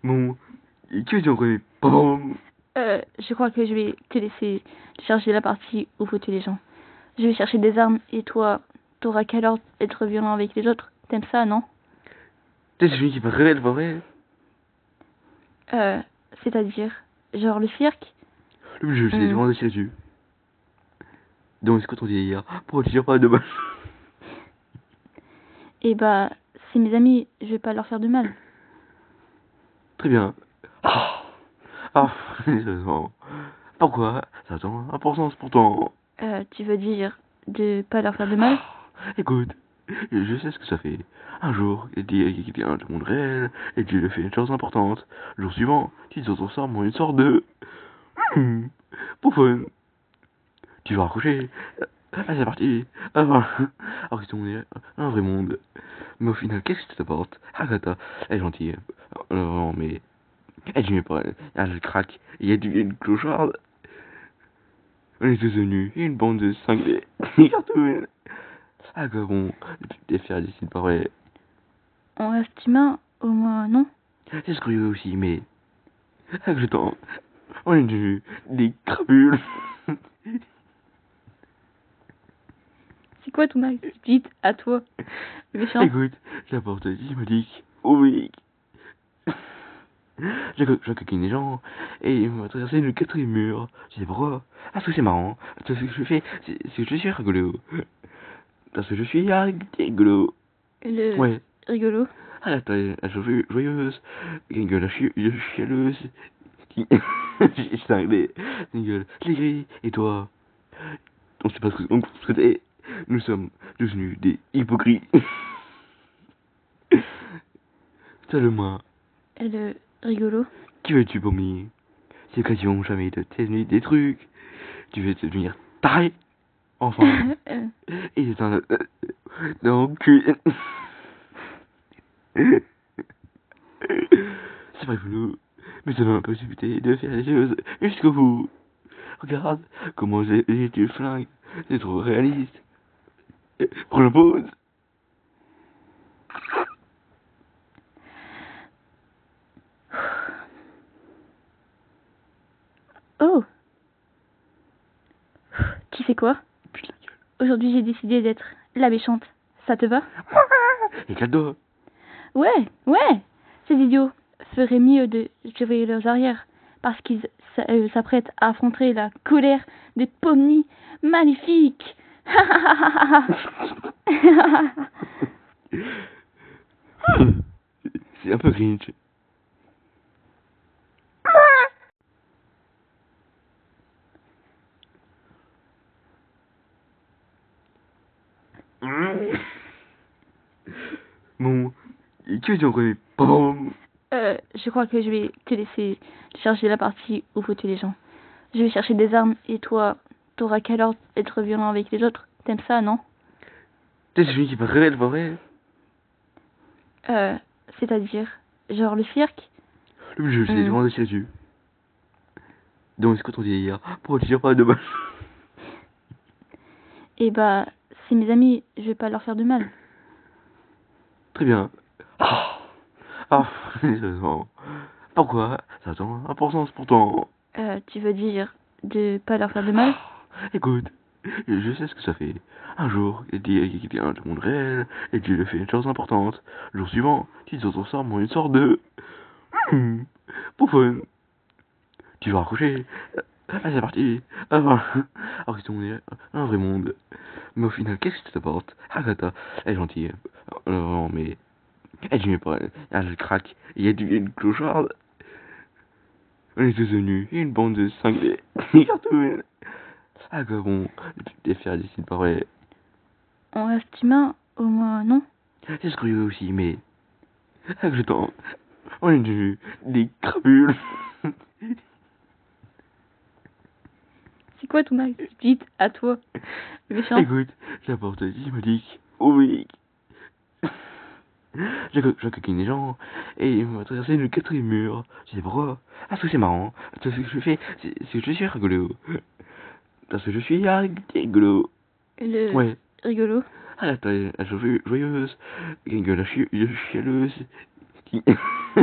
Bon, que tu en connais pas? Je crois que je vais te laisser chercher la partie où faut tuer les gens. Je vais chercher des armes et toi, t'auras qu'à alors être violent avec les autres. T'aimes ça, non? T'es celui qui passe réel, pas vrai? C'est-à-dire, genre le cirque? Le jeu, j'ai demandé de tirer dessus. Donc, c'est quoi ton délire? Pourquoi tu tires pas de balle? Eh bah, c'est mes amis, je vais pas leur faire de mal. Très bien. Sérieusement. Pourquoi? Ça a ton importance pourtant. Tu veux dire de pas leur faire de mal? Écoute, je sais ce que ça fait. Un jour, il dit qu'il vient du monde réel, et tu lui fais une chose importante. Le jour suivant, tu te transformes en une sorte de... Bouffonne. Tu vas raccrocher. Ah, c'est parti. Alors que on est un vrai monde. Mais au final, qu'est-ce que ça t'apporte? Agatha, elle est gentille. Non, mais... Elle dit pas. Elle craque. Il y a une clocharde. On est tous venus. Une bande de cinglés. Cartoon. Ah, que bon. Des fers d'ici, pas vrai. On reste humain, au moins, non? C'est ce curieux aussi, mais... Ah, que je t'en... On est devenus des crapules. C'est quoi ton attitude à toi, méchant? Écoute, j'apporte Dimodique, oblique. Je coquine les gens, et il m'a traversé le quatrième mur. Je sais pourquoi. Ah, parce que c'est marrant. Parce que je fais, c'est que je suis rigolo. Parce que je suis rigolo. Le Ouais. rigolo. Ah, la joyeuse. Une gueule chialeuse. J'ai cinglé. Une gueule gris. Et toi? On sait pas ce que t'es. Nous sommes devenus des hypocrites. Seulement, Le rigolo. qui veux-tu pour moi? C'est l'occasion jamais de t'aimer des trucs. Tu veux devenir taré? Enfin. Et c'est un... dans le cul. C'est pas flou. Mais ça m'a la possibilité de faire les choses jusqu'au bout. Regarde comment j'ai du flingue. C'est trop réaliste. Prends la pause. Oh! Tu sais quoi? Putain la gueule. Aujourd'hui, j'ai décidé d'être la méchante. Ça te va? Éclate-toi. Ouais, ouais! Ces idiots feraient mieux de surveiller leurs arrières parce qu'ils s'apprêtent à affronter la colère des pomnies magnifiques. C'est un peu cringe. Bon, que tu en connais pas? Je crois que je vais te laisser chercher la partie où faut tuer les gens. Je vais chercher des armes et toi, t'auras qu'à alors être violent avec les autres. T'aimes ça, non? T'es celui qui passe réel, pas vrai? C'est-à-dire, genre le cirque? Le jeu, j'ai demandé de tirer dessus. Donc, c'est quoi ton délire? Pourquoi tu tires pas de balle? Eh bah, c'est mes amis, je vais pas leur faire de mal. Très bien. Sérieusement. Pourquoi? Ça a ton importance pourtant. Tu veux dire de pas leur faire de mal? Écoute, je sais ce que ça fait. Un jour, il dit qu'il vient du monde réel, et tu lui fais une chose importante. Le jour suivant, tu te transformes en une sorte de... Bouffonne. Tu vas raccrocher. Ah, c'est parti. Alors que on est un vrai monde. Mais au final, qu'est-ce que ça t'apporte? Agatha, elle est gentille. Non, mais... Elle dit pas. Elle craque. Il y a une clocharde. On est tous venus. Une bande de cinglés. Cartoon. Ah, que bon. Des fers d'ici, pas vrai. On reste humain, au moins, non? C'est ce curieux aussi, mais... Ah, que je t'en... On est devenus des crapules. C'est quoi ton attitude à toi, méchant? Écoute, j'apporte Dimodique, oblique. Je coquine les gens, et il m'a traversé le quatrième mur. Je sais pourquoi. Ah, parce que c'est marrant. Parce que je fais, c'est que je suis rigolo. Parce que je suis rigolo. Le Ouais. rigolo. Ah, la joyeuse. Une gueule chialeuse.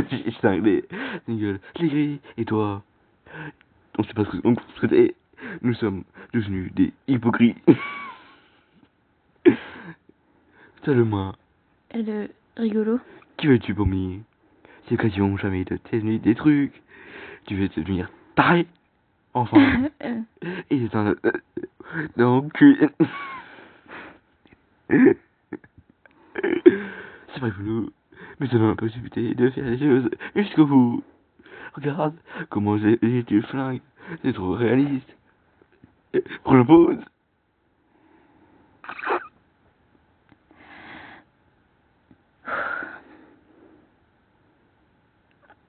J'ai cinglé. Gueule. Je l'ai gris. Et toi? On sait pas ce que t'es. Nous sommes devenus des hypocrites. Seul-moi. Le rigolo. Qui veux-tu, Pommy? Ces occasions jamais de t'aider des trucs. Tu veux devenir taré? Enfin. Et c'est un... dans le cul. C'est vrai pour nous. Mais ça donne la possibilité de faire les choses jusqu'au bout. Regarde comment j'ai tué le flingue. C'est trop réaliste. Prends la pause.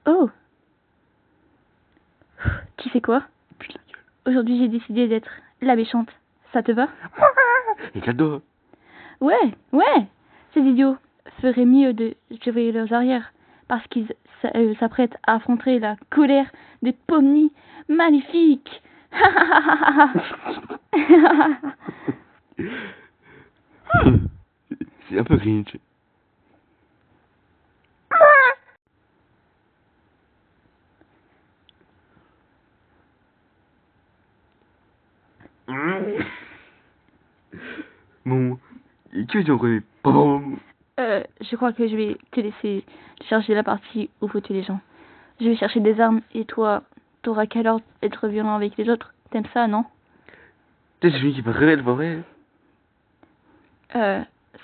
Oh, tu sais quoi? Putain la gueule. Aujourd'hui, j'ai décidé d'être la méchante. Ça te va? Et cadeau. Ouais, ces idiots feraient mieux de surveiller leurs arrières parce qu'ils s'apprêtent à affronter la colère des pomnies maléfiques. C'est un peu cringe. Bon, qui veux-tu en premier? Pom. Je crois que je vais te laisser charger la partie où faut tuer les gens. Je vais chercher des armes et toi, t'auras qu'à alors être violent avec les autres. T'aimes ça, non? T'es celui qui est pas très belle, pas vrai?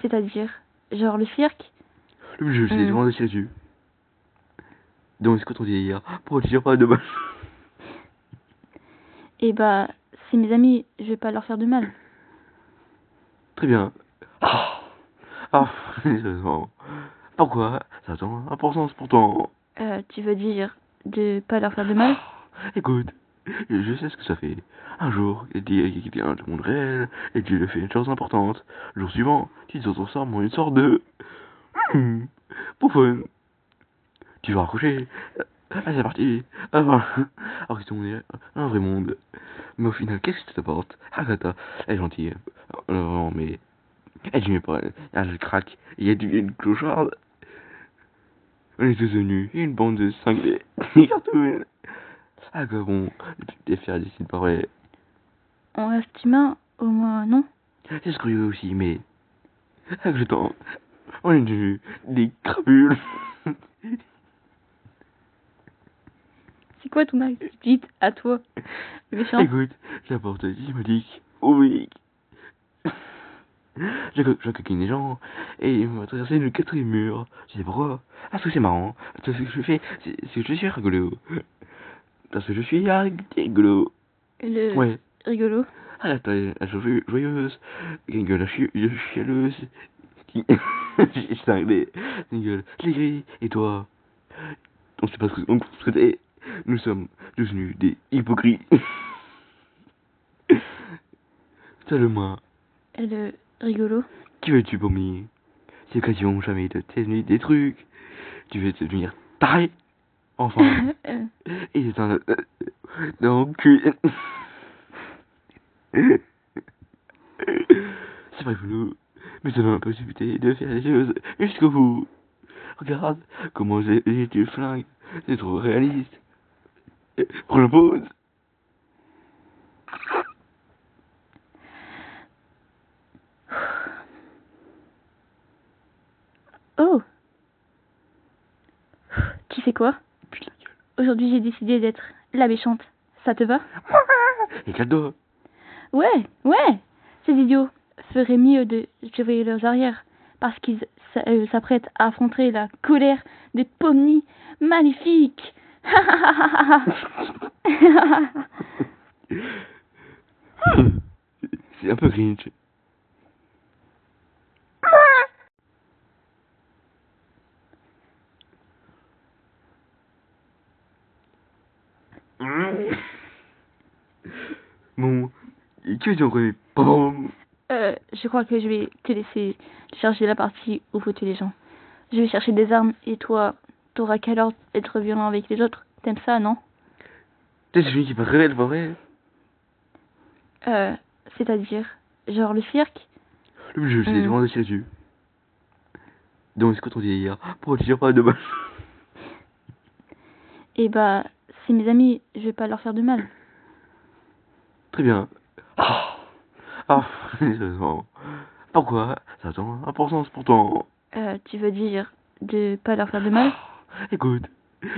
C'est-à-dire, genre le cirque? Le jeu, c'est vraiment dessus dessus. Donc, c'est quand on dit hier, pour dire pas de mal. Eh bah, c'est mes amis, je vais pas leur faire de mal. Très bien. Sérieusement. Pourquoi? Ça a tant d'importance pourtant. Tu veux dire de pas leur faire de mal? Écoute, je sais ce que ça fait. Un jour, il dit qu'il y a un monde réel, et tu lui fais une chose importante. Le jour suivant, tu te transformes en une sorte de... Pouffonne. Tu vas raccrocher. Allez, c'est parti. Alors que ton est un vrai monde. Mais au final, qu'est-ce que ça t'apporte? Agatha, elle est gentille. Non, mais... Elle dit pas. Elle craque. Il y a une clocharde. On est tous venus. Une bande de cinglés. Des cartoons. Ah, quoi bon. Des fers d'ici de parler. On reste humain, au moins, non? C'est curieux aussi, mais... Avec le temps, on est devenus des crapules. C'est quoi ton attitude à toi, méchant? Écoute, j'apporte diplomatique, oblique. Je coquine les gens, et il m'a traversé le quatrième mur. Je sais pourquoi. Parce que c'est marrant. Parce que je fais, c'est que je suis rigolo. Parce que je suis rigolo. Le Ouais. rigolo. Ah, la taille, la joyeuse. Gueule, la chialeuse. J'ai cinglé. Gueule, je l'ai gris. Et toi? On sait pas ce que t'es. Nous sommes devenus des hypocrites. Seul-moi. Le rigolo. Qui veux-tu, Pommy? Ces occasions jamais de t'aider des trucs. Tu veux devenir taré? Enfin. Et c'est un... dans le cul. C'est vrai pour nous. Mais ça donne la possibilité de faire les choses jusqu'au bout. Regarde comment j'ai tué le flingue. C'est trop réaliste. Prends la pause. Oh, tu sais quoi? Putain la gueule. Aujourd'hui, j'ai décidé d'être la méchante. Ça te va? Et cadeau. Ouais, ces idiots feraient mieux de surveiller leurs arrières parce qu'ils s'apprêtent à affronter la colère des pomnies maléfiques. C'est un peu cringe. Bon, qui veux-tu en premier? Pom. Je crois que je vais te laisser charger la partie où faut tuer les gens. Je vais chercher des armes et toi, t'auras qu'à alors être violent avec les autres. T'aimes ça, non? T'es celui qui est pas très belle, pas vrai? C'est-à-dire, genre le cirque? Le jeu, c'est vraiment dessus dessus. Donc, c'est quand on dit hier, pour dire pas de mal. Et bah, c'est mes amis, je vais pas leur faire de mal. Très bien. Ah, sérieusement. Pourquoi ça a tant d'importance pourtant? Tu veux dire de pas leur faire de mal? Écoute,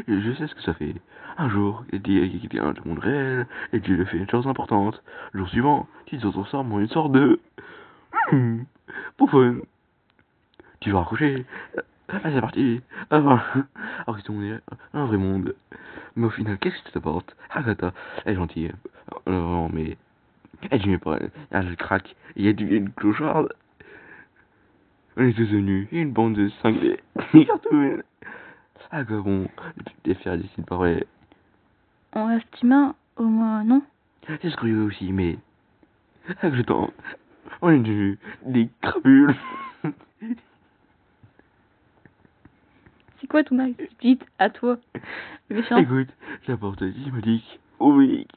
je sais ce que ça fait. Un jour, il dit qu'il y a un monde réel, et tu lui fais une chose importante. Le jour suivant, tu te transformes en une sorte de... bouffonne. Tu vas raccrocher. Ah, c'est parti. Alors qu'ils sont un vrai monde. Mais au final, qu'est-ce que ça t'apporte? Agatha, elle est gentille. Vraiment, mais... Elle dit mais pas... Elle craque. Il y a une clocharde. On est tous venus. Une bande de cinglés. Cartoon. Ah quoi bon, des faire des signes pas vrai. On reste humain, au moins, non? C'est ce curieux aussi, mais... Avec le temps, on est devenus des crapules. C'est quoi ton activité à toi, méchant? Écoute, j'apporte Dimodique au Vic.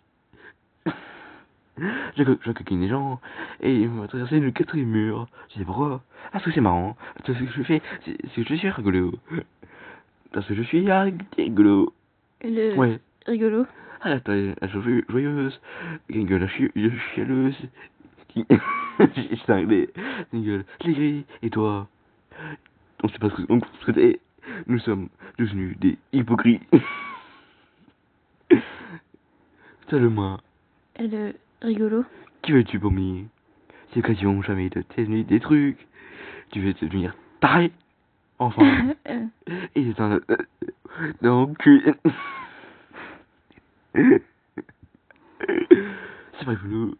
Je coquine les gens, et il m'a traversé le quatrième mur. Je sais pourquoi. Parce que c'est marrant. Parce que je fais, c'est que je suis rigolo. Parce que je suis rigolo. Le Ouais. rigolo. Ah la joyeuse. Une gueule la chialeuse. J'ai cinglé. Une gueule l'aigrie. Et toi? On sait pas ce que t'es. Nous sommes devenus des hypocrites. Seulement, Le rigolo. qui veux-tu pour moi? C'est l'occasion jamais de t'aimer des trucs. Tu veux devenir taré, enfin. Et c'est un... dans le cul. C'est pas rigolo,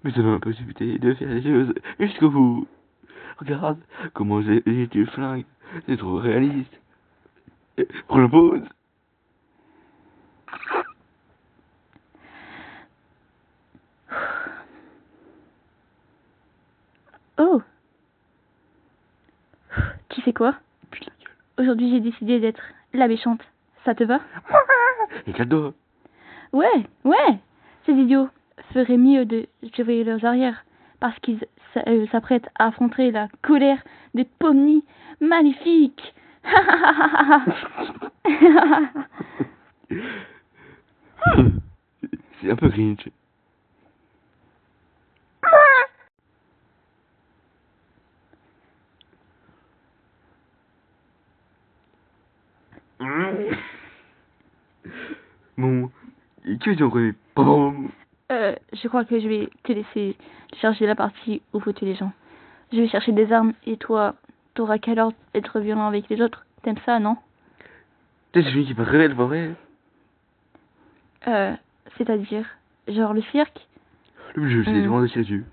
mais ça donne la possibilité de faire les choses jusqu'au bout. Regarde comment j'ai le flingue. C'est trop réaliste. Prends la pause. Oh! Tu sais quoi? Putain de gueule. Aujourd'hui, j'ai décidé d'être la méchante. Ça te va? Éclate-toi. Ouais, ouais! Ces idiots feraient mieux de surveiller leurs arrières parce qu'ils s'apprêtent à affronter la colère des pomnies maléfiques. C'est un peu cringe. Bon, que veux-tu en connais? Pom. Je crois que je vais te laisser chercher la partie où faut tuer les gens. Je vais chercher des armes et toi, t'auras qu'à leur être violent avec les autres. T'aimes ça, non? T'es celui qui est pas très belle, pas vrai? C'est-à-dire, genre le cirque? Le jeu, c'est des grands tirer dessus.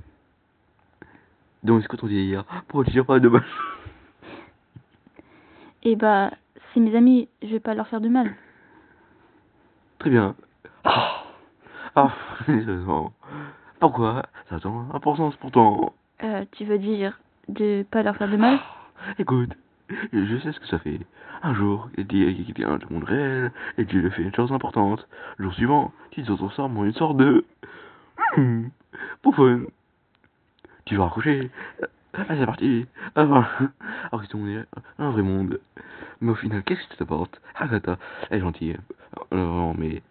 Donc, c'est quoi ton délire? Pourquoi tu tires pas de balle? Eh bah, c'est mes amis, je vais pas leur faire de mal. Très bien. Sérieusement. Pourquoi ça a tant d'importance pourtant? Tu veux dire de pas leur faire de mal? Écoute, je sais ce que ça fait. Un jour, il dit qu'il y a un monde réel, et tu lui fais une chose importante. Le jour suivant, tu te transformes en une sorte de... bouffonne. Tu vas raccrocher. Ah, c'est parti. Alors qu'ils sont un vrai monde. Mais au final, qu'est-ce que ça t'apporte? Agatha, elle est gentille. Vraiment, mais...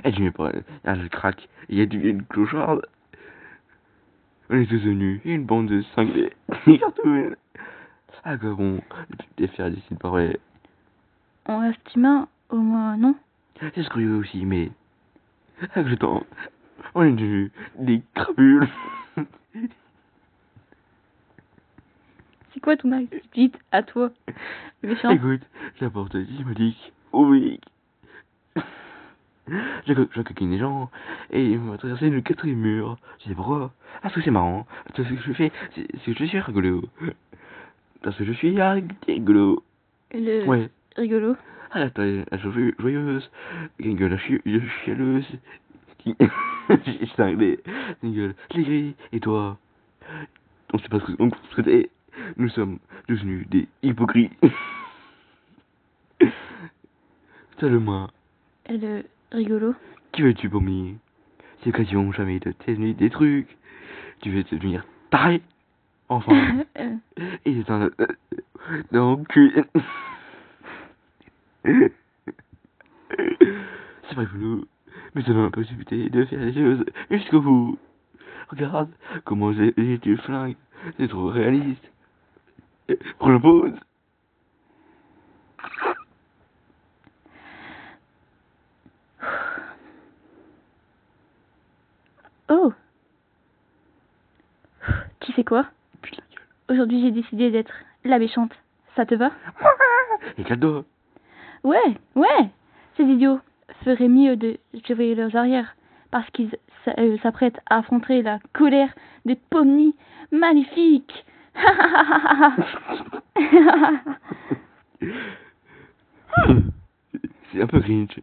Elle dit mais pas... Elle craque. Il y a une clocharde. On est tous venus. Une bande de cinglés. Cartoon. Ah quoi bon, des faire des signes pas vrai. On reste humain, au moins, non? C'est ce curieux aussi, mais... Avec le temps, on est devenus des crapules. C'est quoi ton activité à toi, méchant? Écoute, j'apporte Dimodique au Vic. Je coquine les gens, et il m'a traversé le quatrième mur. Je sais pourquoi. Parce que c'est marrant. Parce que je fais, c'est que je suis rigolo. Parce que je suis rigolo. Le Ouais. rigolo. Ah la joyeuse. Une gueule la chialeuse. J'ai cinglé. Une gueule l'aigrie. Et toi? On sait pas ce que t'es. Nous sommes devenus des hypocrites. Seulement, Le rigolo. qui veux-tu pour moi? C'est l'occasion jamais de t'aimer des trucs. Tu veux devenir taré, enfin. Et c'est un... dans le cul. C'est pas rigolo, mais ça donne la possibilité de faire les choses jusqu'au bout. Regarde comment j'ai tué le flingue, c'est trop réaliste. Prends la pause. Oh, tu sais quoi? Putain la gueule. Aujourd'hui, j'ai décidé d'être la méchante. Ça te va? Éclate-toi. Ouais, ces idiots feraient mieux de surveiller leurs arrières parce qu'ils s'apprêtent à affronter la colère des pomnies maléfiques. C'est un peu cringe.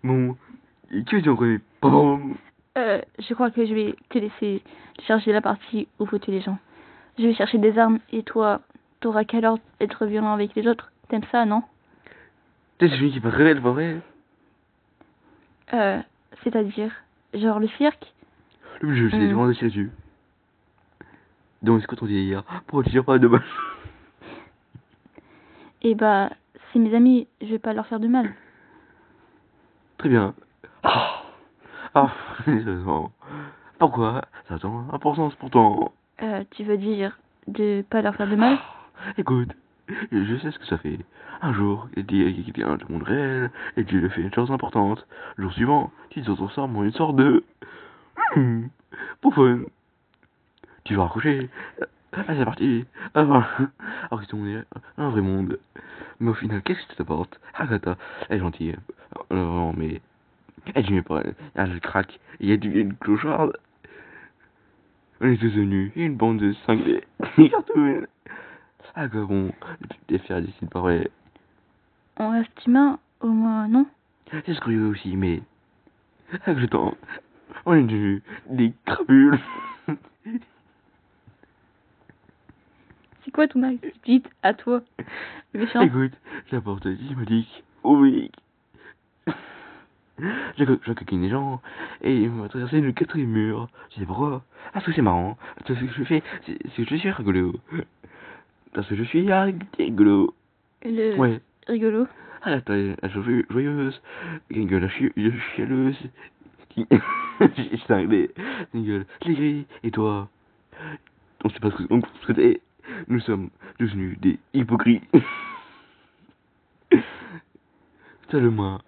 Bon, que tu en connais pas? Je crois que je vais te laisser charger la partie où faut tuer les gens. Je vais chercher des armes et toi, t'auras qu'à alors être violent avec les autres. T'aimes ça, non? C'est celui qui passe réel, pas vrai? C'est-à-dire, genre le cirque? Le jeu, c'est vraiment de tirer dessus. Donc, c'est quoi ton délire? Pourquoi tu tires pas de balle? Eh bah, c'est mes amis, je vais pas leur faire de mal. Très bien. Sérieusement. Pourquoi? Ça a tant d'importance pourtant. Tu veux dire de pas leur faire de mal? Écoute, je sais ce que ça fait. Un jour, il dit qu'il vient du monde réel, et tu lui fais une chose importante. Le jour suivant, tu te transformes en une sorte de... Bouffonne. Tu vas raccrocher. Allez, c'est parti. Alors que ton est un vrai monde. Mais au final, qu'est-ce que ça t'apporte? Agatha, elle est gentille. Non, mais... Elle dit pas, elle craque. Il y a une clocharde. On est tous venus. Une bande de cinglés. Cartoon. Ah, que bon, des faire des signes pareils. On reste humain, au moins, non? C'est curieux aussi, mais... Avec le temps, on est devenus des crapules. C'est quoi ton attitude à toi, méchant? Écoute, j'apporte systématique, oblique. Je coquine les gens, et il m'a traversé le quatrième mur. Je sais pourquoi. Parce que c'est marrant. Parce que je fais, c'est que je suis rigolo. Parce que je suis rigolo. Le Ouais. rigolo. Ah, la joyeuse. Une gueule la chialeuse. J'ai cinglé. Une gueule aigrie. Et toi? On sait pas ce que t'es. Nous sommes devenus des hypocrites. Seulement,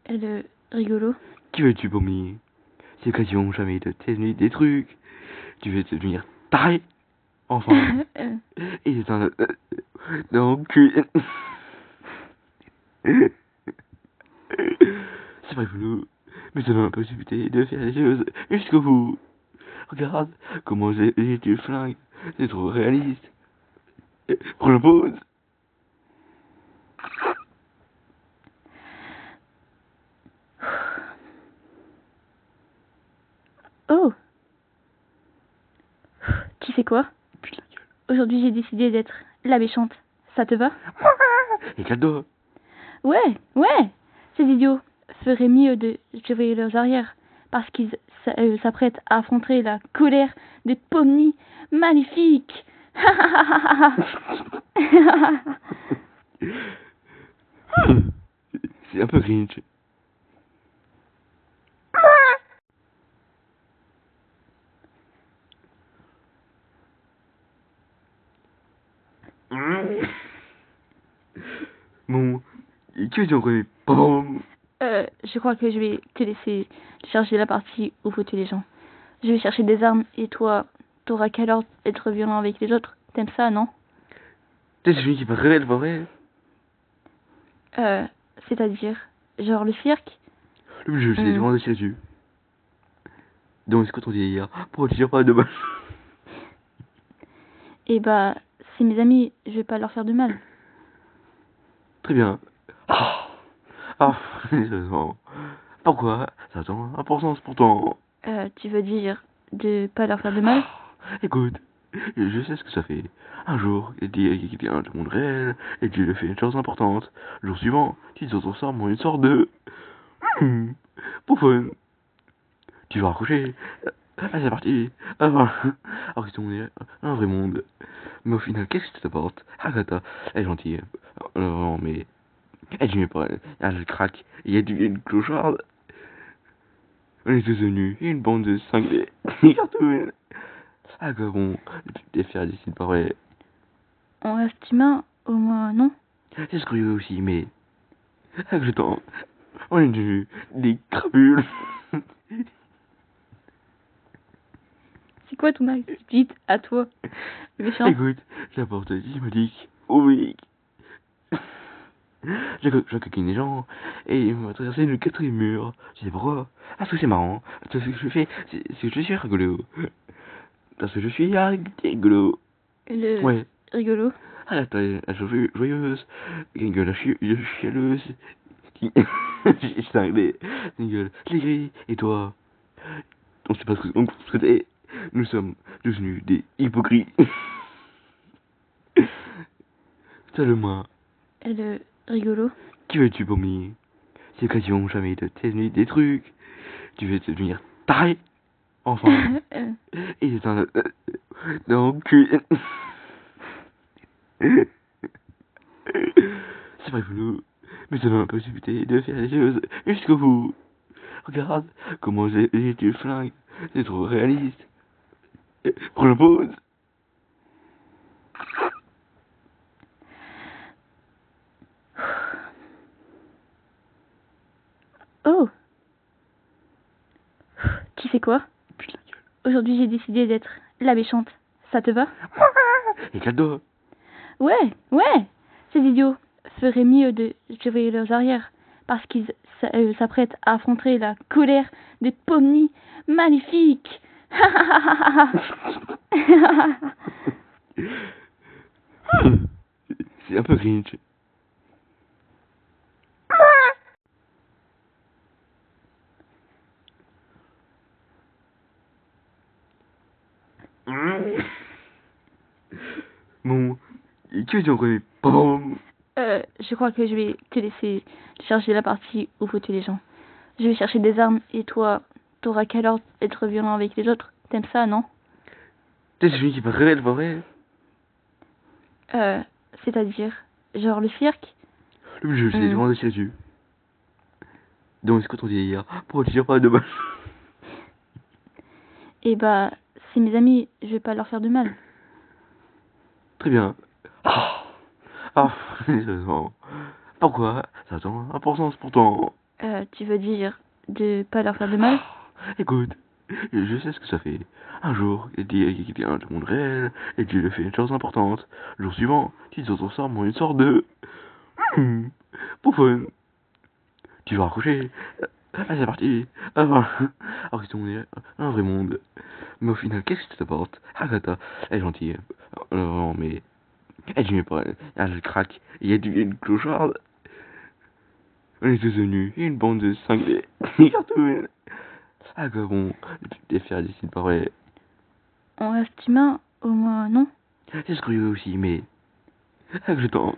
Le rigolo. qui veux-tu pour moi? C'est l'occasion jamais de t'aimer des trucs. Tu veux devenir taré? Enfin. Et c'est un... dans le cul. C'est pas rigolo, mais ça donne la possibilité de faire les choses jusqu'au bout. Regarde comment j'ai tué le flingue, c'est trop réaliste. Prends la pause. Oh, tu sais quoi? Putain la gueule. Aujourd'hui, j'ai décidé d'être la méchante. Ça te va? Éclate-toi. Ouais, ces idiots feraient mieux de surveiller leurs arrières parce qu'ils s'apprêtent à affronter la colère des pomnies maléfiques. C'est un peu cringe. Bon, que tu en connais pas? Je crois que je vais te laisser charger la partie où faut tuer les gens. Je vais chercher des armes et toi, t'auras qu'à alors être violent avec les autres. T'aimes ça, non? C'est celui qui passe réel, pas vrai? C'est-à-dire, genre le cirque? Le jeu, c'est vraiment de tirer dessus. Donc, c'est quoi ton délire? Pourquoi tu tires pas de balle? Eh bah, c'est mes amis, je vais pas leur faire de mal. Très bien. Sérieusement. Pourquoi? Ça a tant d'importance pourtant. Tu veux dire de pas leur faire de mal? Écoute, je sais ce que ça fait. Un jour, il dit qu'il vient du monde réel, et tu lui fais une chose importante. Le jour suivant, tu te transformes en une sorte de... Bouffonne. Tu vas raccrocher. allez c'est parti. Alors qu'ils ont un vrai monde. Mais au final, qu'est-ce que ça t'apporte? Agatha, elle est gentille. Vraiment, mais elle dit mais pas. Elle craque. Il y a une clocharde. On est tous venus. Une bande de cinglés. Des cartouches. Ah quoi bon, des fers d'ici pas vrai. On reste humain, au moins, non? C'est curieux aussi, mais avec le temps, on est devenus des crapules. C'est quoi ton activité à toi, le méchant? Écoute, j'apporte Dimodique au Vic. Je coquine les gens et il m'a traversé le quatrième mur. Je sais pourquoi. Parce que c'est marrant. Parce que je fais, c'est que je suis rigolo. Parce que je suis rigolo. Le Ouais. rigolo. Ah la taille, elle est joyeuse. Une gueule chialeuse. J'ai cinglé. Une gueule aigrie. Et toi? On sait pas ce que t'es. Nous sommes devenus des hypocrites. Seulement, Le rigolo. qui veux-tu pour moi? C'est l'occasion jamais de t'aimer des trucs. Tu veux devenir taré? Enfin. Et c'est un... dans le cul. C'est vrai pour nous. Mais ça donne la possibilité de faire les choses jusqu'au bout. Regarde comment j'ai tué le flingue. C'est trop réaliste. Prends la pause. Oh! Tu sais quoi? Putain la gueule. Aujourd'hui, j'ai décidé d'être la méchante. Ça te va? Et cadeau. Ouais, ouais! Ces idiots feraient mieux de surveiller leurs arrières parce qu'ils s'apprêtent à affronter la colère des pommes maléfiques. C'est un peu cringe. Bon, et que veux-tu en premier? Pom. Je crois que je vais te laisser chercher la partie où faut tuer les gens. Je vais chercher des armes et toi, t'auras qu'à alors être violent avec les autres. T'aimes ça, non? T'es celui qui est pas très belle, pas vrai? C'est-à-dire, genre le cirque? Le jeu, c'est vraiment dessus dessus. Donc, c'est quand on dit hier, pour dire pas de mal. Eh bah, c'est mes amis, je vais pas leur faire de mal. Très bien. Sérieusement. Pourquoi? Ça a tant d'importance pourtant. Tu veux dire de pas leur faire de mal? Écoute, je sais ce que ça fait. Un jour, il dit qu'il y a un monde réel, et tu lui fais une chose importante. Le jour suivant, tu te transformes en une sorte de... Poufonne. Tu vas raccrocher. Allez, c'est parti. Alors qu'ils sont un vrai monde. Mais au final, qu'est-ce que ça t'apporte? Agatha, elle est gentille. Vraiment, mais elle dit mais pas. Elle craque. Il y a une clocharde. On est tous venus. Une bande de cinglés. Des cartouches. Ah quoi bon, des fers d'ici pas vrai. On reste humain, au moins, non? C'est curieux aussi, mais avec le temps,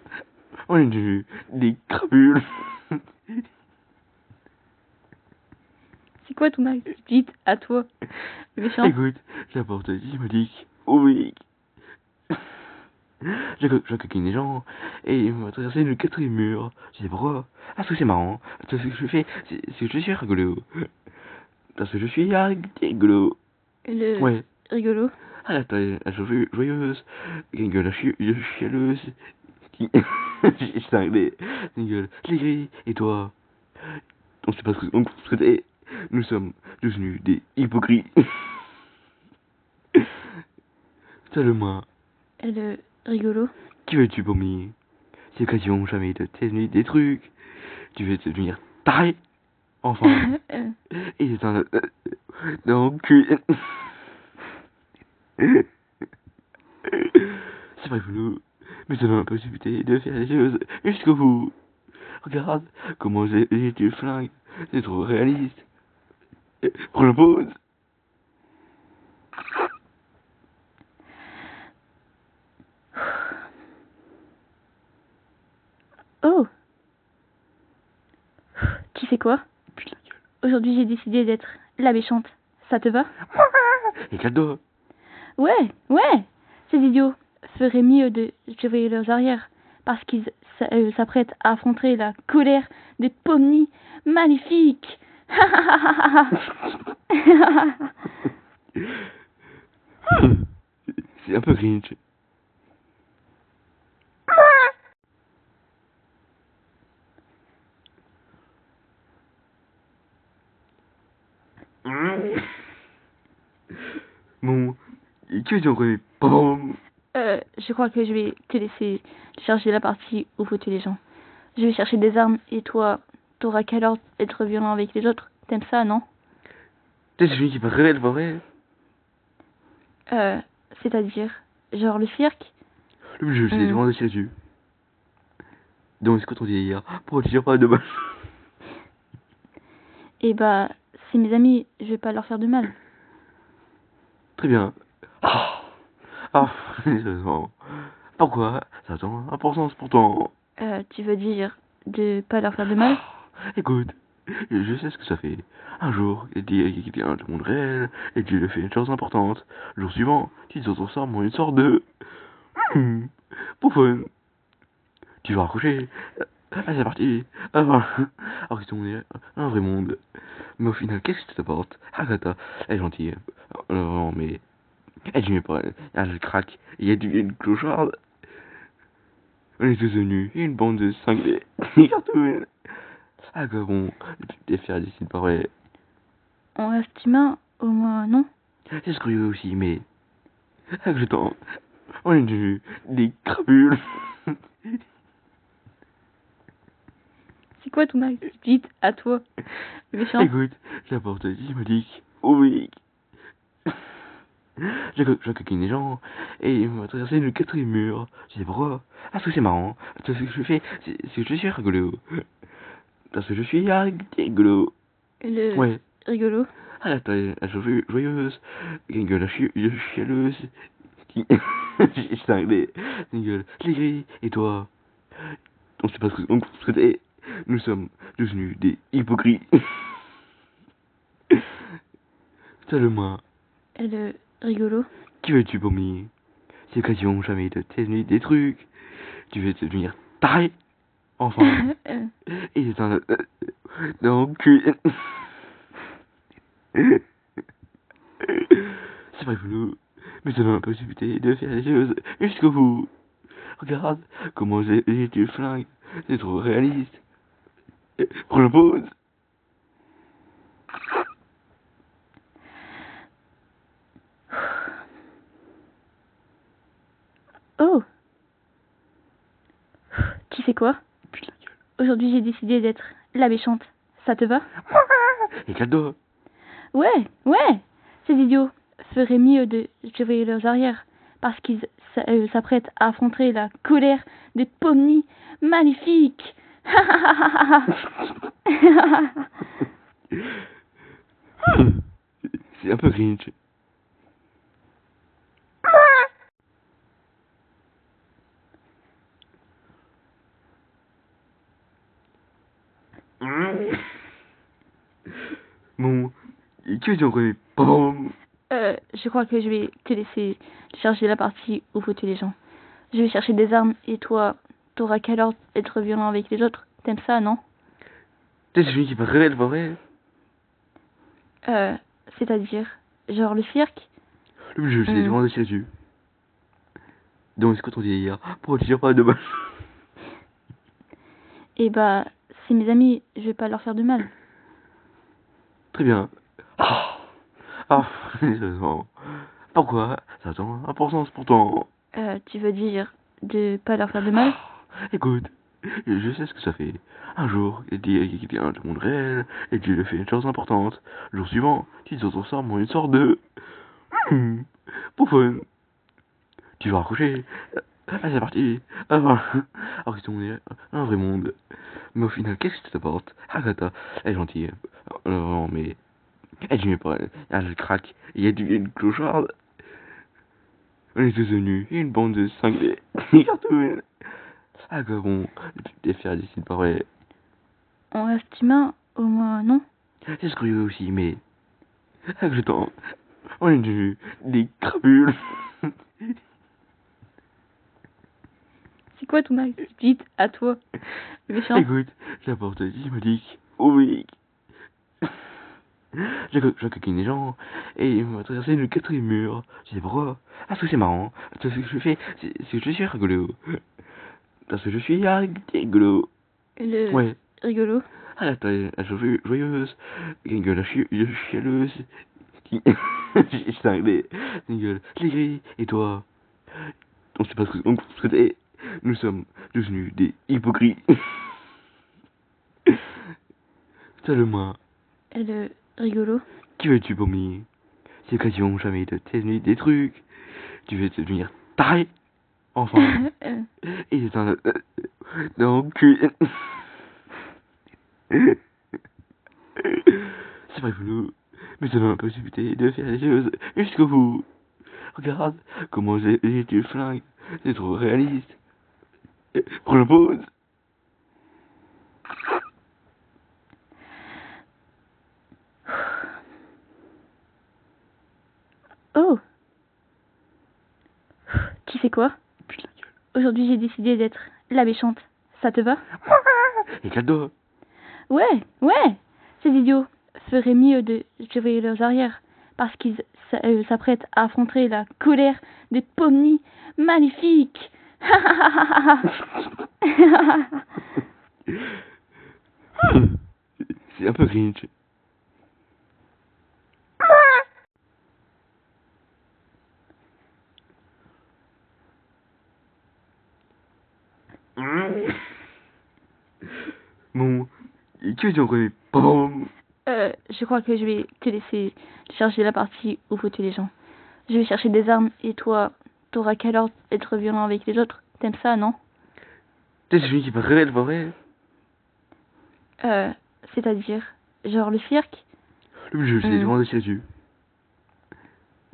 on est devenus des crapules. C'est quoi ton activité à toi, le méchant? Écoute, j'apporte Dimodique au Vic. Je coquine les gens et il m'a traversé le quatrième mur. Je sais pourquoi. Parce que c'est marrant. Parce que je fais, c'est que je suis rigolo. Parce que je suis rigolo. Le Ouais. rigolo. Ah la taille, elle est joyeuse. Une gueule chialeuse. J'ai cinglé. Une gueule aigrie. Et toi? On sait pas ce que t'es. Nous sommes devenus des hypocrites. Seulement, Le rigolo. qui veux-tu pour moi? C'est l'occasion jamais de t'aimer des trucs. Tu veux devenir taré? Enfin. Et c'est un... dans le cul. C'est vrai pour nous. Mais ça donne la possibilité de faire les choses jusqu'au bout. Regarde comment j'ai tué le flingue. C'est trop réaliste. Prends la pause. Oh! Tu sais quoi? Putain la gueule. Aujourd'hui, j'ai décidé d'être la méchante. Ça te va? Éclate-toi. Ouais, ouais, ces idiots feraient mieux de surveiller leurs arrières parce qu'ils s'apprêtent à affronter la colère des pomnies maléfiques. C'est un peu cringe. Bon, que veux-tu en connais pas? Je crois que je vais te laisser charger la partie où faut tuer les gens. Je vais chercher des armes et toi, t'auras qu'à leur être violent avec les autres. T'aimes ça, non? T'es celui qui passerait le forêt. C'est-à-dire, genre le cirque? Le jeu, c'est vraiment de tirer dessus. Donc, c'est quoi ton délire? Pourquoi tu tires pas de balle? Eh bah, c'est mes amis, je vais pas leur faire de mal. Très bien. Sérieusement. Pourquoi? Ça a tant d'importance pourtant. Tu veux dire de pas leur faire de mal? Écoute, je sais ce que ça fait. Un jour, il dit qu'il était un monde réel, et tu lui fais une chose importante. Le jour suivant, tu te transformes en une sorte de... bouffonne. Tu vas raccrocher. C'est parti. Alors qu'ils sont un vrai monde. Mais au final, qu'est-ce que ça t'apporte? Agatha, elle est gentille. Vraiment, mais... Elle dit mais pas, elle craque. Il y a une clocharde. On est tous venus. Et une bande de cinglés. Cartoon. Ah quoi, bon, des faire des signes pas vrai. On reste humain, au moins, non? C'est ce curieux aussi, mais... Avec le temps, on est devenus des crapules. C'est quoi ton attitude à toi, méchant? Écoute, j'apporte Dimodique au Vic. Je coquine les gens, et ils m'ont traversé le quatrième mur. Je sais pourquoi. Parce que c'est marrant. Parce que je fais, c'est que je suis rigolo. Parce que je suis rigolo. Le Ouais. rigolo. Ah, la joyeuse. Une gueule la chialeuse. J'ai cinglé. Une gueule l'aigrie. Et toi? On sait pas ce que t'es. Nous sommes devenus des hypocrites. Salut-moi. Le rigolo. Qui veux-tu, Pommy? C'est l'occasion jamais de t'aimer des trucs. Tu veux devenir taré? Enfin. Et c'est un... dans le cul. C'est pas rigolo. Mais ça donne la possibilité de faire les choses jusqu'au bout. Regarde comment j'ai le flingue. C'est trop réaliste. Prends la pause. Oh! Tu sais quoi? Putain de gueule. Aujourd'hui, j'ai décidé d'être la méchante. Ça te va? Éclate-toi. Ouais, ouais! Ces idiots feraient mieux de surveiller leurs arrières parce qu'ils s'apprêtent à affronter la colère des pomnies maléfiques. C'est un peu cringe. Bon, que veux-tu en connais pas? Je crois que je vais te laisser charger la partie où faut tuer les gens. Je vais chercher des armes et toi, t'auras qu'à leur être violent avec les autres. T'aimes ça, non? T'es celui qui passerait le forêt. C'est-à-dire, genre le cirque? Le jeu, c'est vraiment de tirer dessus. Donc, c'est quoi ton délire? Pourquoi tu tires pas de balle? Eh bah, c'est mes amis, je vais pas leur faire de mal. Très bien. Sérieusement. Pourquoi? Ça a tant d'importance pourtant. Tu veux dire de pas leur faire de mal? Écoute, je sais ce que ça fait. Un jour, il dit qu'il était un monde réel, et tu lui fais une chose importante. Le jour suivant, tu te transformes en une sorte de... bouffonne. Tu vas raccrocher. C'est parti. Alors qu'ils sont un vrai monde. Mais au final, qu'est-ce que ça t'apporte? Agatha, elle est gentille. Vraiment, mais... Elle dit mais pas, elle craque. Il y a une clocharde. On est tous venus. Et une bande de cinglés. Cartoon. Ah quoi, bon, des faire des signes pas vrai. On reste humain, au moins, non? C'est ce curieux aussi, mais... Avec le temps, On est devenus des crapules. C'est quoi ton activité à toi, le méchant? Écoute, j'apporte Dimodique au Vic. Je coquine les gens et il m'a traversé le quatrième mur. Je sais pourquoi. Parce que c'est marrant. Parce que je fais, c'est que je suis rigolo. Parce que je suis rigolo. Le Ouais. rigolo. Ah la joyeuse. Une gueule chialeuse. J'ai cinglé. Une gueule aigrie. Et toi? On sait pas ce que t'es. Nous sommes devenus des hypocrites. Seulement, Le rigolo. qui veux-tu pommier? C'est l'occasion jamais de t'aimer des trucs. Tu veux devenir taré? Enfin. Et c'est un... dans le cul. C'est pas rigolo, mais ça donne la possibilité de faire les choses jusqu'au bout. Regarde comment j'ai du flingue. C'est trop réaliste. Prends la pause. Oh, tu sais quoi? Putain la gueule. Aujourd'hui, j'ai décidé d'être la méchante. Ça te va? Éclate-toi. Ouais, ces idiots feraient mieux de surveiller leurs arrières parce qu'ils s'apprêtent à affronter la colère des pomnies maléfiques. C'est un peu cringe. Bon, qui veux-tu en premier? Pom. Je crois que je vais te laisser charger la partie où faut tuer les gens. Je vais chercher des armes et toi, t'auras qu'à alors être violent avec les autres. T'aimes ça, non? T'es celui qui passe réel, pas vrai? C'est-à-dire, genre le cirque? Le jeu, c'est vraiment de tirer dessus.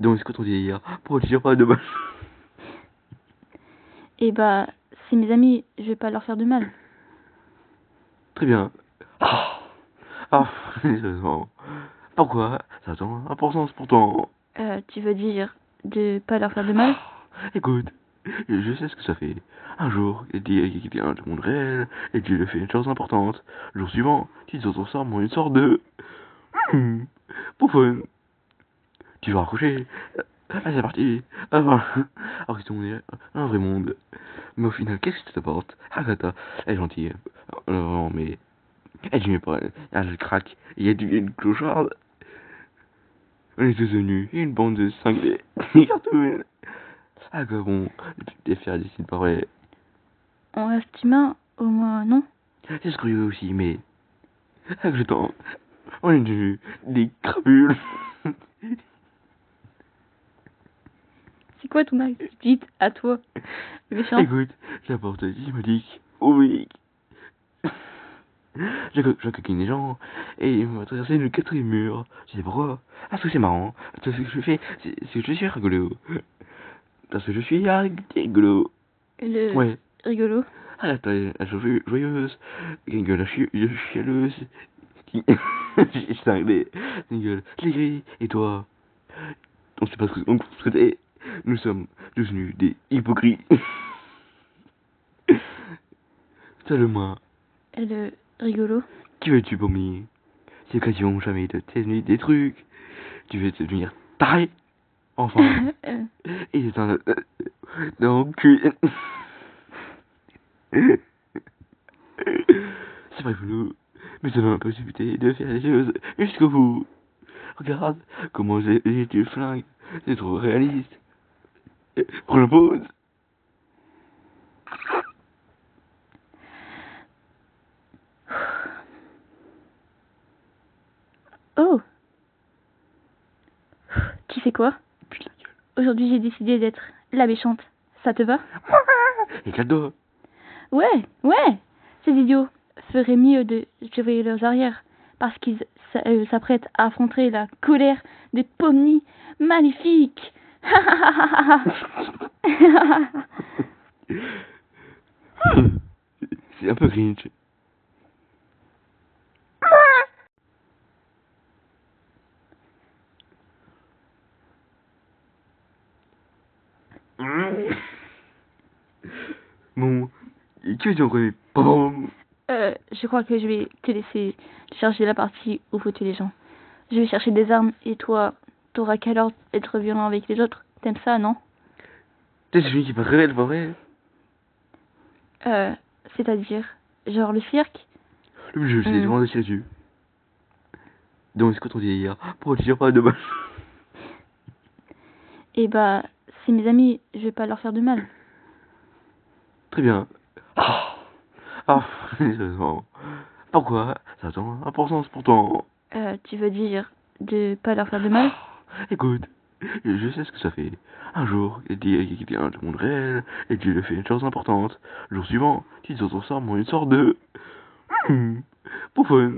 Donc, c'est quoi ton délire? Pourquoi tu tires pas de balle? Eh bah, c'est mes amis, je vais pas leur faire de mal. Très bien. Sérieusement. Pourquoi? Ça a ton importance pourtant. Tu veux dire de pas leur faire de mal? Écoute, je sais ce que ça fait. Un jour, il dit qu'il vient du monde réel, et tu lui fais une chose importante. Le jour suivant, tu te transformes en une sorte de... Bouffonne. Tu vas raccrocher. Ah, c'est parti. Alors que on est un vrai monde. Mais au final, qu'est-ce que ça t'apporte? Agatha, elle est gentille. Non, mais... Elle dit pas. Elle craque. Il y a une clocharde. On est tous venus. Une bande de cinglés. Cartoon. Ah, que bon. Des fers décident pas vrai. On reste humain, au moins, non? C'est ce curieux aussi, mais... Ah, que je t'en... On est devenus des crapules. C'est quoi ton activité à toi, le méchant? Écoute, j'apporte Dimodique au Vic. Je coquine les gens et il m'a traversé le quatrième mur. Je sais pourquoi. Parce que c'est marrant. Parce que je fais, c'est que je suis rigolo. Parce que je suis rigolo. Le Ouais. rigolo. Ah la joyeuse. Une gueule chialeuse. J'ai cinglé. Une gueule aigrie. Et toi? On sait pas ce que t'es. Nous sommes devenus des hypocrites. Seulement, Le rigolo. qui veux-tu pommier? C'est l'occasion jamais de t'aimer des trucs. Tu veux devenir taré? Enfin. Et c'est un... dans le cul. C'est pas rigolo, mais ça donne la possibilité de faire les choses jusqu'au bout. Regarde comment j'ai du flingue. C'est trop réaliste. Prends la pause. Oh, tu sais quoi? Putain la gueule. Aujourd'hui, j'ai décidé d'être la méchante. Ça te va? Éclate-toi. Ouais, ces idiots feraient mieux de surveiller leurs arrières parce qu'ils s'apprêtent à affronter la colère des pomnies maléfiques. C'est un peu cringe. Bon, et qui veut-tu en connaître? Pom. Je crois que je vais te laisser chercher la partie où faut tuer les gens. Je vais chercher des armes et toi, t'auras qu'à alors être violent avec les autres. T'aimes ça, non? T'es celui qui est pas très belle, pas vrai? C'est-à-dire, genre le cirque? Le jeu, c'est vraiment de tirer dessus. Donc, c'est quoi ton délire? Pourquoi tu tires pas de balle? Eh bah, c'est mes amis, je vais pas leur faire de mal. Très bien. Sérieusement. Pourquoi? Ça a tant d'importance pourtant. Tu veux dire de pas leur faire de mal? Écoute, je sais ce que ça fait. Un jour, il dit qu'il vient du monde réel, et tu lui fais une chose importante. Le jour suivant, tu te transformes en une sorte de... pour fun.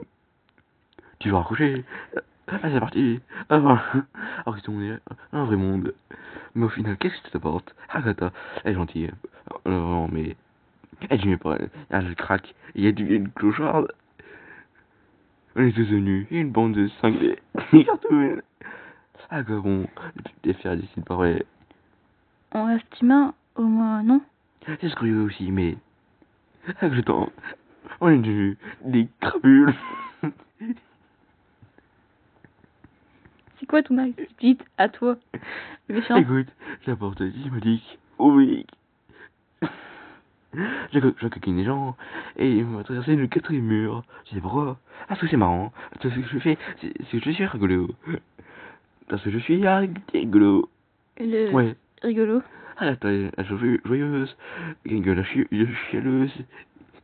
Tu vas raccrocher. Ah, c'est parti. Alors qu'ils sont un vrai monde. Mais au final, qu'est-ce que ça t'apporte? Agatha, elle est gentille. Non, mais... Elle dit, mais pas... Elle craque. Il y a une clocharde. On est tous venus. Une bande de cinglés. Des cartouches. Ah, que bon. Des fers d'ici, pas vrai. On reste humain, au moins, non? C'est curieux aussi, mais... Ah, que je t'en... On est devenus des crapules. C'est quoi ton activité à toi, méchant? Écoute, j'apporte Dismodique au Vic. Je coquine les gens, et il m'a traversé le quatrième mur. Je sais pourquoi. Parce que c'est marrant. Parce que je fais, c'est que je suis rigolo. Parce que je suis rigolo. Ouais. Rigolo. Ah, la taille, la joyeuse. Une gueule la chialeuse.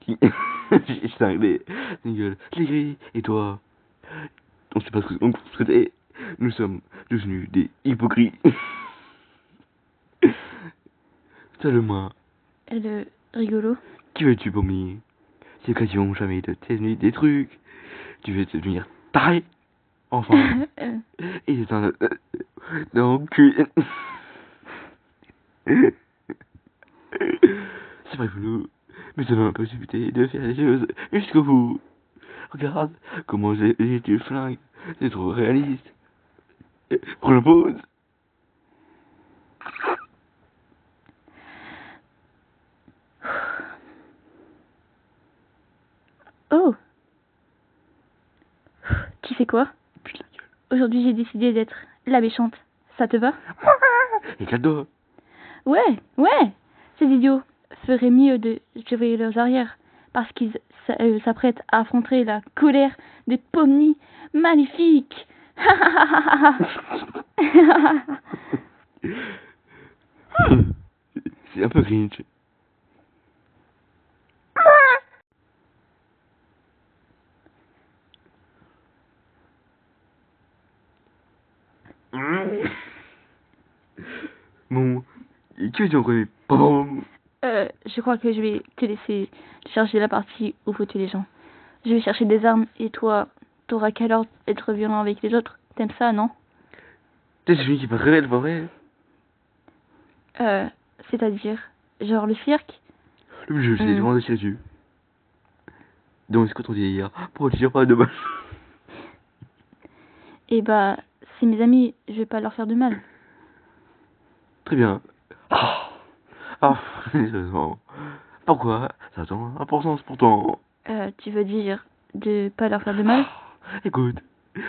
J'ai cinglé. Une gueule aigrie. Et toi? On sait pas ce qu'on traitait. Nous sommes devenus des hypocrites. Seulement. Le rigolo. Qui veux-tu, Pommier? C'est l'occasion jamais de t'aimer des trucs. Tu veux devenir taré. Enfin. Et c'est un... dans le cul. C'est vrai pour nous. Mais ça donne la possibilité de faire les choses jusqu'au bout. Regarde comment j'ai tué le flingue. C'est trop réaliste. Prends la pause. Oh! Tu sais quoi? Putain la gueule. Aujourd'hui, j'ai décidé d'être la méchante. Ça te va? Éclate-toi. Ouais, ces idiots feraient mieux de surveiller leurs arrières parce qu'ils s'apprêtent à affronter la colère des pomnies maléfiques. C'est un peu cringe. Bon, et qui veut-tu en connaître? Pom. Je crois que je vais te laisser chercher la partie où faut tuer les gens. Je vais chercher des armes et toi, t'auras qu'à alors être violent avec les autres. T'aimes ça, non? T'es celui qui est pas très belle, pas vrai? C'est-à-dire, genre le cirque? Le jeu, c'est vraiment de tirer dessus. Donc, c'est quoi ton délire? Pourquoi tu tires pas de balle? Eh bah, c'est mes amis, je vais pas leur faire de mal. Très bien. Sérieusement. Pourquoi? Ça a tant d'importance pourtant. Tu veux dire de pas leur faire de mal? Écoute,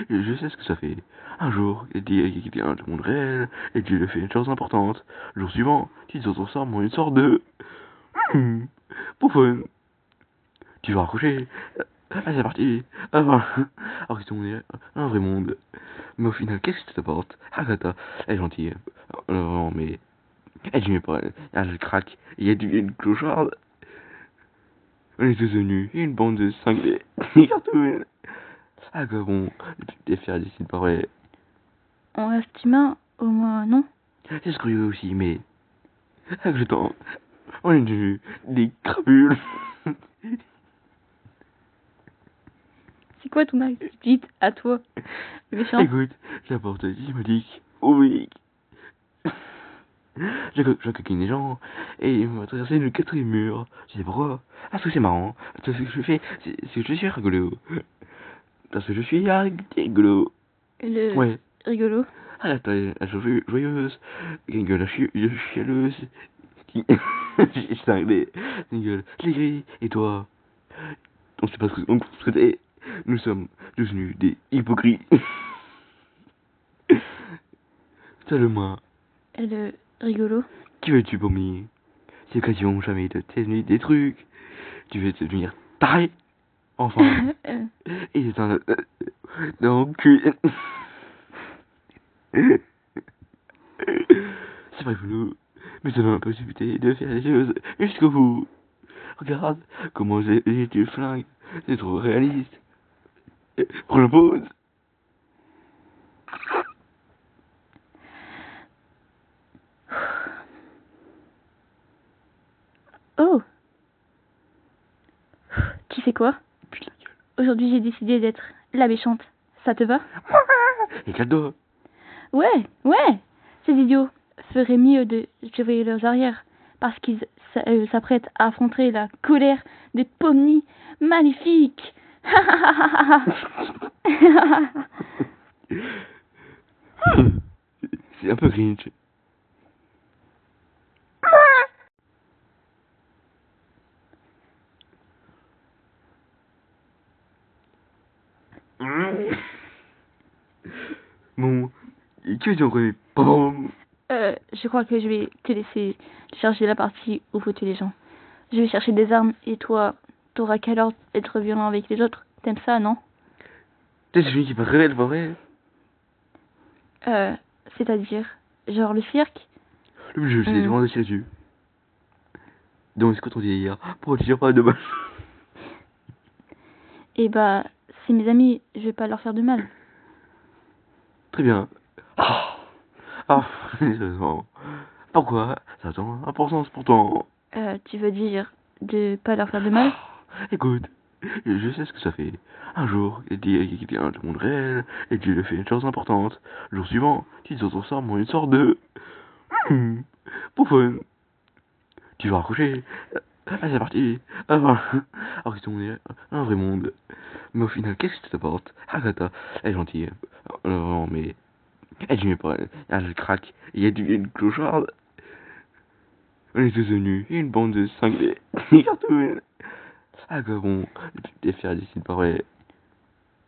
je sais ce que ça fait. Un jour, il dit qu'il vient du monde réel, et tu lui fais une chose importante. Le jour suivant, tu te transformes en une sorte de... pour fun. Tu vas raccrocher. Ah, c'est parti. Alors qu'ils sont un vrai monde. Mais au final, qu'est-ce que ça t'apporte? Agatha, elle est gentille. Non, mais... Elle dit, mais pas... Elle craque. Il y a une clocharde. On est tous venus. Une bande de cinglés. Des cartouches. Ah, que bon. Des fers d'ici, pas vrai. On reste humain, au moins, non? C'est curieux aussi, mais... Ah, que je t'en... On est devenus des crapules. C'est quoi ton activité à toi, méchant? Écoute, j'apporte Dismodique au Vic. Je coquine les gens, et il m'a traversé le quatrième mur. Je sais pourquoi. Parce que c'est marrant. Parce que je fais, c'est que je suis rigolo. Parce que je suis rigolo. Ouais. Rigolo. Ah, la taille, la joyeuse. Une gueule la chialeuse. J'ai cinglé. Gueule. Je l'ai gris. Et toi? On sait pas ce que t'es. Nous sommes devenus des hypocrites. Seul-moi. Le rigolo. Qui veux-tu promis? Ces occasions jamais de t'ennuyer des trucs. Tu veux devenir taré. Enfin. Et c'est un... dans le cul. C'est vrai boulot. Mais ça m'a pas possibilité de faire les choses jusqu'au bout. Regarde comment j'ai du flingue. C'est trop réaliste. Prends la pause. Oh, tu sais quoi? Putain la gueule. Aujourd'hui, j'ai décidé d'être la méchante. Ça te va? Éclate-toi. Ouais, ces idiots feraient mieux de surveiller leurs arrières parce qu'ils s'apprêtent à affronter la colère des pomnies maléfiques. C'est un peu cringe. Bon, que veux-tu en connais pas? Je crois que je vais te laisser charger la partie où faut tuer les gens. Je vais chercher des armes et toi, t'auras qu'à leur être violent avec les autres. T'aimes ça, non? T'es celui qui paraît le vrai. C'est-à-dire, genre le cirque? Le jeu, c'est vraiment dessus dessus. Donc, c'est quoi ton dit hier? Pourquoi tu tires pas de balle? Eh bah, c'est mes amis, je vais pas leur faire de mal. Très bien. Sérieusement. Pourquoi? Ça a tant d'importance pourtant. Tu veux dire de pas leur faire de mal? Écoute, je sais ce que ça fait. Un jour, il dit qu'il y a un monde réel, et tu lui fais une chose importante. Le jour suivant, tu te transformes en une sorte de... bouffonne. Tu vas raccrocher. C'est parti. Alors que ton est un vrai monde. Mais au final, qu'est-ce que ça t'apporte? Agatha, elle est gentille. Non, mais... Elle dit mais pas... Elle craque. Il y a une clocharde. On est tous venus. Une bande de cinglés. Cartoon. Ah quoi bon, des faire des signes pas vrai.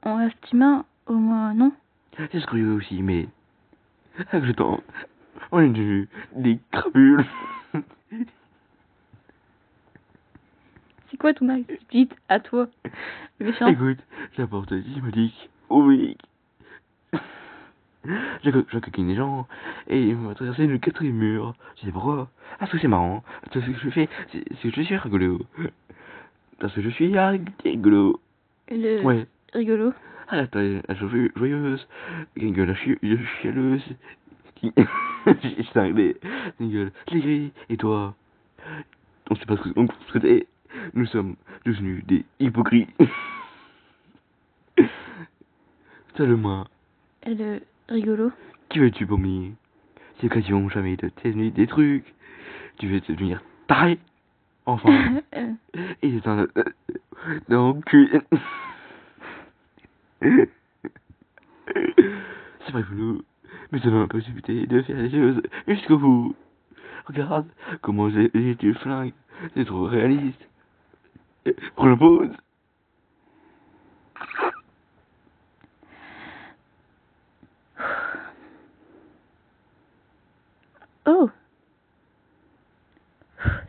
On reste humain, au moins, non? C'est ce curieux aussi, mais... Avec le temps, on est devenus des crapules. C'est quoi ton attitude à toi, méchant? Écoute, j'apporte Dimodique au Vic. Je coquine les gens, et il m'a traversé le quatrième mur. Je sais pourquoi. Parce que c'est marrant. Parce que je fais, c'est que je suis rigolo. Parce que je suis rigolo. Le Ouais. rigolo. Ah, la joyeuse. Une gueule la chialeuse. J'ai cinglé. Une gueule. Je l'ai gris. Et toi? On sait pas ce que t'es. Nous sommes devenus des hypocrites. Seul-moi. Le rigolo. Qui veux-tu promis? Ces occasions jamais de t'ennuyer des trucs. Tu veux devenir taré. Enfin. Et c'est un... dans le cul. C'est vrai boulot. Mais ça m'a pas possibilité de faire les choses jusqu'au bout. Regarde comment j'ai du flingue. C'est trop réaliste. Prends la pause. Oh,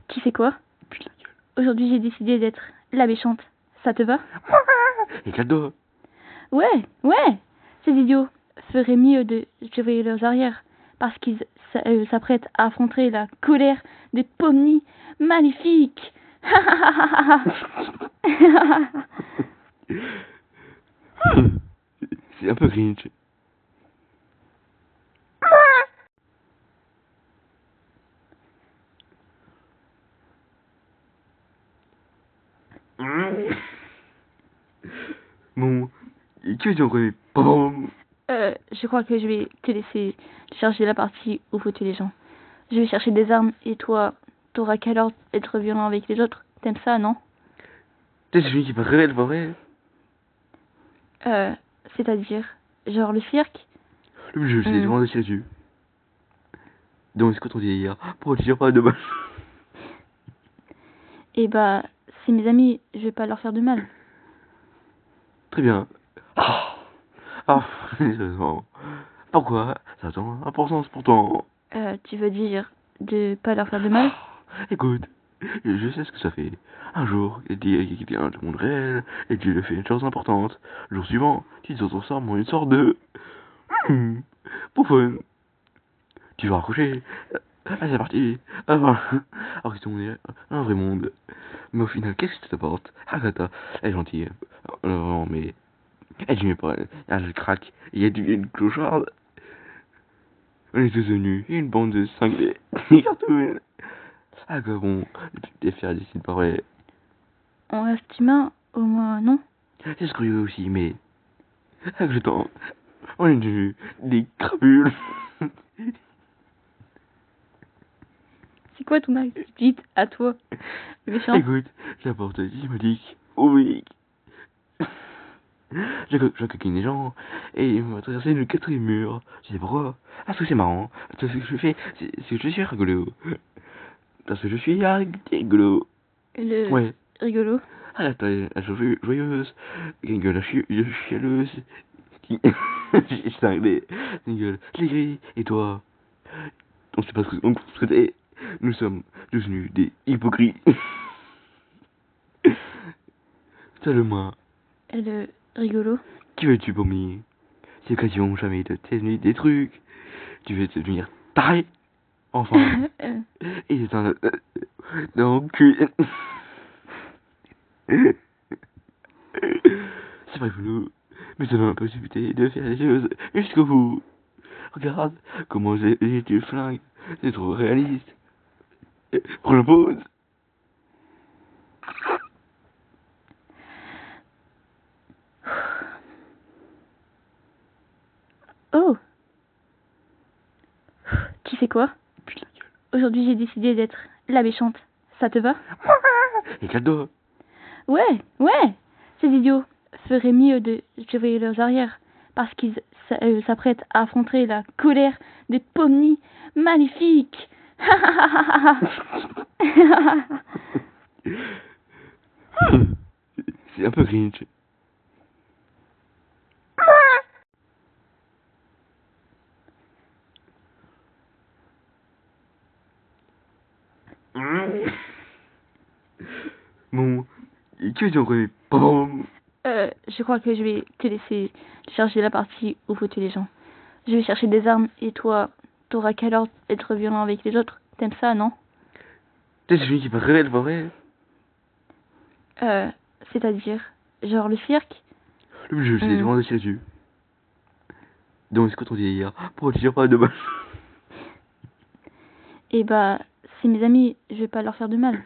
tu sais quoi? Putain la gueule. Aujourd'hui, j'ai décidé d'être la méchante. Ça te va? Éclate-toi. Ouais, ces idiots feraient mieux de surveiller leurs arrières parce qu'ils s'apprêtent à affronter la colère des pomnies maléfiques. C'est un peu cringe. Bon, que veux-tu en connais pas? Je crois que je vais te laisser charger la partie où faut tuer les gens. Je vais chercher des armes et toi, t'auras qu'à leur être violent avec les autres. T'aimes ça, non? T'es celui qui paraît le vrai. C'est-à-dire, genre le cirque? Le jeu, c'est vraiment dessus dessus. Donc, c'est quoi ton dit hier? Pourquoi tu tires pas de balle? Eh bah, c'est mes amis, je vais pas leur faire de mal. Très bien. Ah, ah, sérieusement. Pourquoi? Ça a tant d'importance pourtant. Tu veux dire de pas leur faire de mal? Écoute, je sais ce que ça fait. Un jour, il dit qu'il vient du monde réel, et tu lui fais une chose importante. Le jour suivant, tu te transformes en une sorte de... Poufonne. Tu vas raccrocher. Ah, c'est parti. Alors que on est un vrai monde. Mais au final, qu'est-ce que tu t'apportes? Agatha, elle est gentille. Non, mais... Elle dit mais pas. Elle craque. Il y a une clocharde. On est tous venus. Une bande de cinglés. Cartoon. Ah, quoi bon. Des fers d'ici pas vrai. On reste humain, au moins, non? C'est curieux aussi, mais... Avec le temps, on est devenus des crapules. C'est quoi ton activité à toi, méchant? Écoute, j'apporte Dismodique, oblique. Je coquine les gens, et il m'a traversé le quatrième mur. Je sais pourquoi. Parce que c'est marrant. Parce que je fais, c'est que je suis rigolo. Parce que je suis rigolo. Le Ouais. rigolo. Ah, la taille, la joyeuse. Une gueule chialeuse. J'ai cinglé. Une gueule aigrie. Et toi? On sait pas ce que t'es. Nous sommes devenus des hypocrites. Seulement, Le rigolo. qui veux-tu, Pommier? C'est l'occasion jamais de t'aimer des trucs. Tu veux devenir taré? Enfin. Et c'est un... dans le cul. C'est pas rigolo. Mais ça donne la possibilité de faire les choses jusqu'au bout. Regarde comment j'ai du flingue. C'est trop réaliste. Prends la pause. Oh! Tu sais quoi? Putain la gueule. Aujourd'hui, j'ai décidé d'être la méchante. Ça te va? Éclate-toi. Ouais, ouais! Ces idiots feraient mieux de surveiller leurs arrières parce qu'ils s'apprêtent à affronter la colère des pomnies maléfiques. C'est un peu cringe. Bon, qui veux-tu en premier? Pom. Je crois que je vais te laisser charger la partie où faut tuer les gens. Je vais chercher des armes et toi, t'auras qu'à alors être violent avec les autres. T'aimes ça, non? T'es celui qui passe réel, pas vrai? C'est-à-dire, genre le cirque? Le jeu, c'est vraiment de tirer dessus. Donc, c'est quoi ton délire? Pourquoi tu tires pas de balle? Eh bah, c'est mes amis, je vais pas leur faire de mal.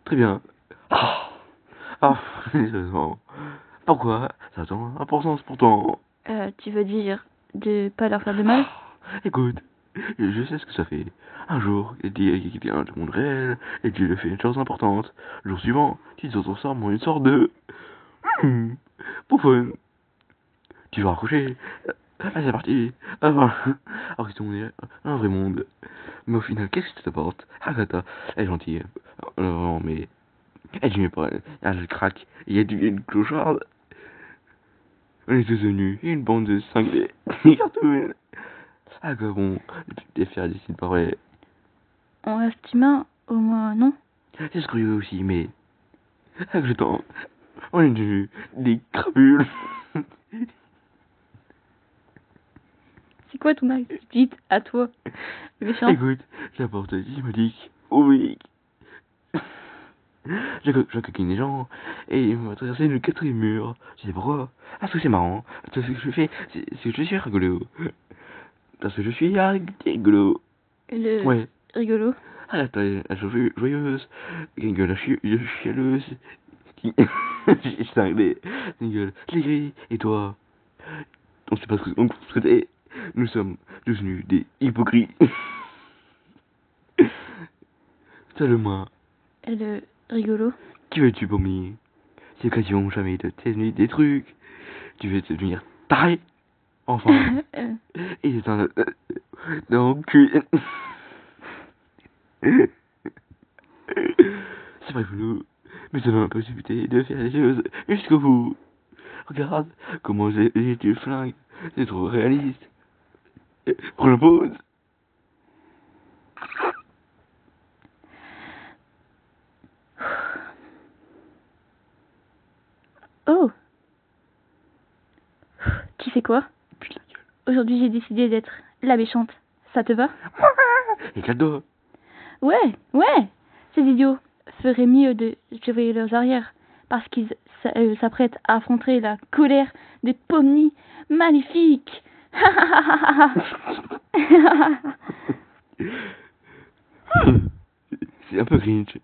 Très bien. Ah, sérieusement. Pourquoi? Ça a tant d'importance pourtant. Tu veux dire de pas leur faire de mal? Écoute, je sais ce que ça fait. Un jour, il dit qu'il vient du monde réel, et tu lui fais une chose importante. Le jour suivant, tu te transformes en une sorte de... Poufonne. Tu vas raccrocher. Ah, c'est parti. Alors que on est un vrai monde. Mais au final, qu'est-ce que tu t'apportes? Agatha, elle est gentille. Non, mais... Elle dit mais pas. Elle craque. Il y a une clocharde. On est tous venus. Une bande de cinglés. Cartoon. Ah, quoi bon. Des fers d'ici pas vrai. On reste humain, au moins, non? C'est curieux aussi, mais... Avec le temps, on est devenus des crapules. C'est quoi ton activité à toi, méchant? Écoute, j'apporte Dismodique, oblique. Je coquine les gens, et il m'a traversé le quatrième mur. Je sais pourquoi. Parce que c'est marrant. Parce que je fais, c'est que je suis rigolo. Parce que je suis rigolo. Le Ouais. rigolo. Ah, la taille, la joyeuse. Une gueule chialeuse. J'ai cinglé. Une gueule aigrie. Et toi? On sait pas ce que t'es. Nous sommes devenus des hypocrites. Seulement, Le rigolo. qui veux-tu, Pommier? C'est l'occasion jamais de t'aimer des trucs. Tu veux devenir taré? Enfin. Et c'est un... dans le cul. c'est vrai, Bruno, mais ça m'a possibilité de faire les choses jusqu'au bout. Regarde comment j'ai tué le flingue, c'est trop réaliste. Prends la pause. Oh. Tu sais quoi? Putain la gueule. Aujourd'hui, j'ai décidé d'être la méchante. Ça te va? Éclate-toi. Ouais, ouais. Ces idiots feraient mieux de surveiller leurs arrières parce qu'ils s'apprêtent à affronter la colère des pomnies maléfiques. C'est un peu cringe.